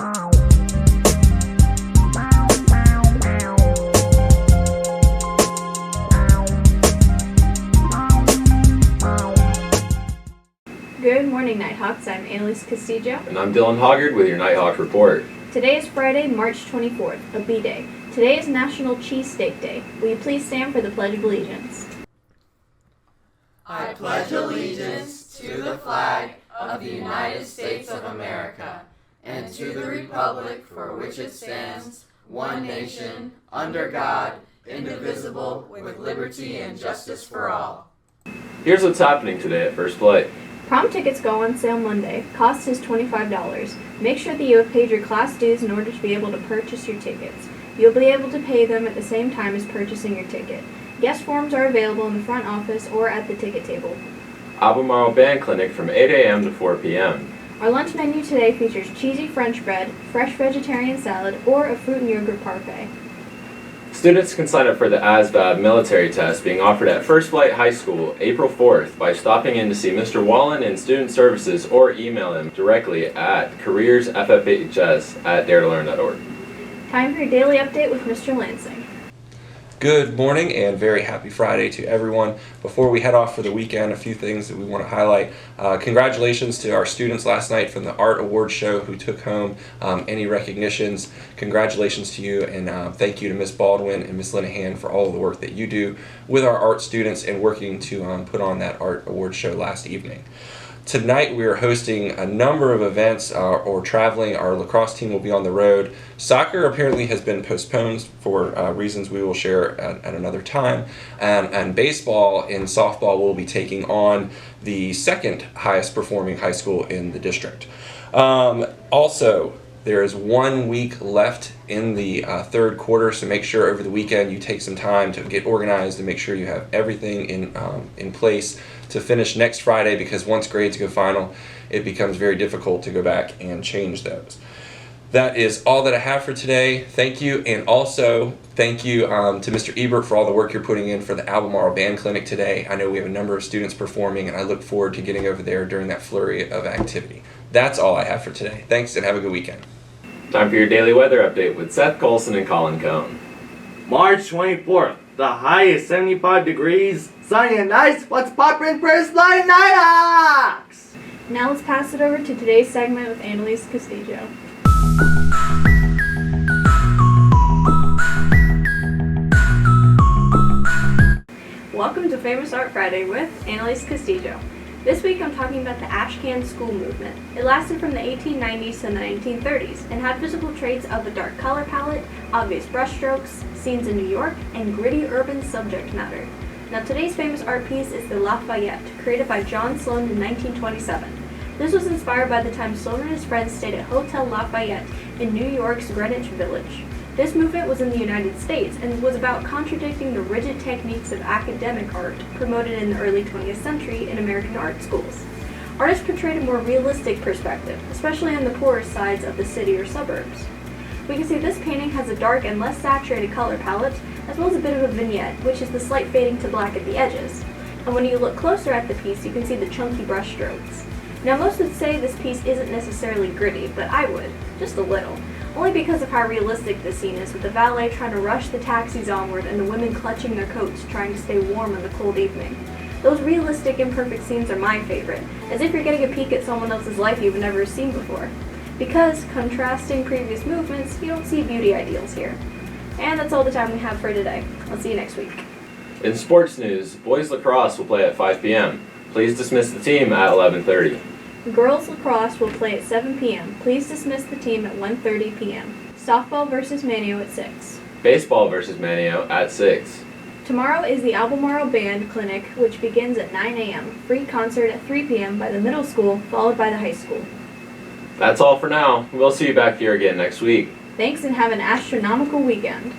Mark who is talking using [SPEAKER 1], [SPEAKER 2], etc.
[SPEAKER 1] Good morning, Nighthawks. I'm Annalise Castillo.
[SPEAKER 2] And I'm Dylan Hoggard with your Nighthawk Report.
[SPEAKER 1] Today is Friday, March 24th, a B-Day. Today is National Cheesesteak Day. Will you please stand for the Pledge of Allegiance?
[SPEAKER 3] I pledge allegiance to the flag of the United States of America and to the republic for which it stands, one nation, under God, indivisible, with liberty and justice for all.
[SPEAKER 2] Here's what's happening today at First Flight.
[SPEAKER 1] Prom tickets go on sale Monday. Cost is $25. Make sure that you have paid your class dues in order to be able to purchase your tickets. You'll be able to pay them at the same time as purchasing your ticket. Guest forms are available in the front office or at the ticket table.
[SPEAKER 2] Albemarle Band Clinic from 8 a.m. to 4 p.m.
[SPEAKER 1] Our lunch menu today features cheesy French bread, fresh vegetarian salad, or a fruit and yogurt parfait.
[SPEAKER 2] Students can sign up for the ASVAB military test being offered at First Flight High School April 4th by stopping in to see Mr. Wallen in Student Services or email him directly at careersffhs@daretolearn.org.
[SPEAKER 1] Time for your daily update with Mr. Lansing.
[SPEAKER 4] Good morning and very happy Friday to everyone. Before we head off for the weekend, a few things that we want to highlight. Congratulations to our students last night from the Art Awards show who took home any recognitions. Congratulations to you, and thank you to Ms. Baldwin and Ms. Linehan for all of the work that you do with our art students and working to put on that Art Awards show last evening. Tonight we are hosting a number of events or traveling. Our lacrosse team will be on the road. Soccer apparently has been postponed for reasons we will share at another time. And baseball and softball will be taking on the second highest performing high school in the district. Also, there is 1 week left in the third quarter, so make sure over the weekend you take some time to get organized and make sure you have everything in place to finish next Friday, because once grades go final, it becomes very difficult to go back and change those. That is all that I have for today. Thank you, and also thank you to Mr. Ebert for all the work you're putting in for the Albemarle Band Clinic today. I know we have a number of students performing, and I look forward to getting over there during that flurry of activity. That's all I have for today. Thanks, and have a good weekend.
[SPEAKER 2] Time for your daily weather update with Seth Colson and Colin Cohn.
[SPEAKER 5] March 24th, the high is 75 degrees, sunny and nice. What's poppin' First Flight Nighthawks?
[SPEAKER 1] Now let's pass it over to today's segment with Annalise Castillo. Welcome to Famous Art Friday with Annalise Castillo. This week I'm talking about the Ashcan School movement. It lasted from the 1890s to the 1930s and had physical traits of a dark color palette, obvious brushstrokes, scenes in New York, and gritty urban subject matter. Now today's famous art piece is the Lafayette, created by John Sloan in 1927. This was inspired by the time Sloan and his friends stayed at Hotel Lafayette in New York's Greenwich Village. This movement was in the United States and was about contradicting the rigid techniques of academic art promoted in the early 20th century in American art schools. Artists portrayed a more realistic perspective, especially on the poorer sides of the city or suburbs. We can see this painting has a dark and less saturated color palette, as well as a bit of a vignette, which is the slight fading to black at the edges. And when you look closer at the piece, you can see the chunky brush strokes. Now most would say this piece isn't necessarily gritty, but I would, just a little. Only because of how realistic this scene is, with the valet trying to rush the taxis onward and the women clutching their coats, trying to stay warm on the cold evening. Those realistic, imperfect scenes are my favorite, as if you're getting a peek at someone else's life you've never seen before. Because, contrasting previous movements, you don't see beauty ideals here. And that's all the time we have for today. I'll see you next week.
[SPEAKER 2] In sports news, boys lacrosse will play at 5 p.m. Please dismiss the team at 11:30.
[SPEAKER 1] Girls lacrosse will play at 7 p.m. Please dismiss the team at 1:30 p.m. Softball versus Manio at 6.
[SPEAKER 2] Baseball versus Manio at 6.
[SPEAKER 1] Tomorrow is the Albemarle Band Clinic, which begins at 9 a.m. Free concert at 3 p.m. by the middle school, followed by the high school.
[SPEAKER 2] That's all for now. We'll see you back here again next week.
[SPEAKER 1] Thanks and have an astronomical weekend.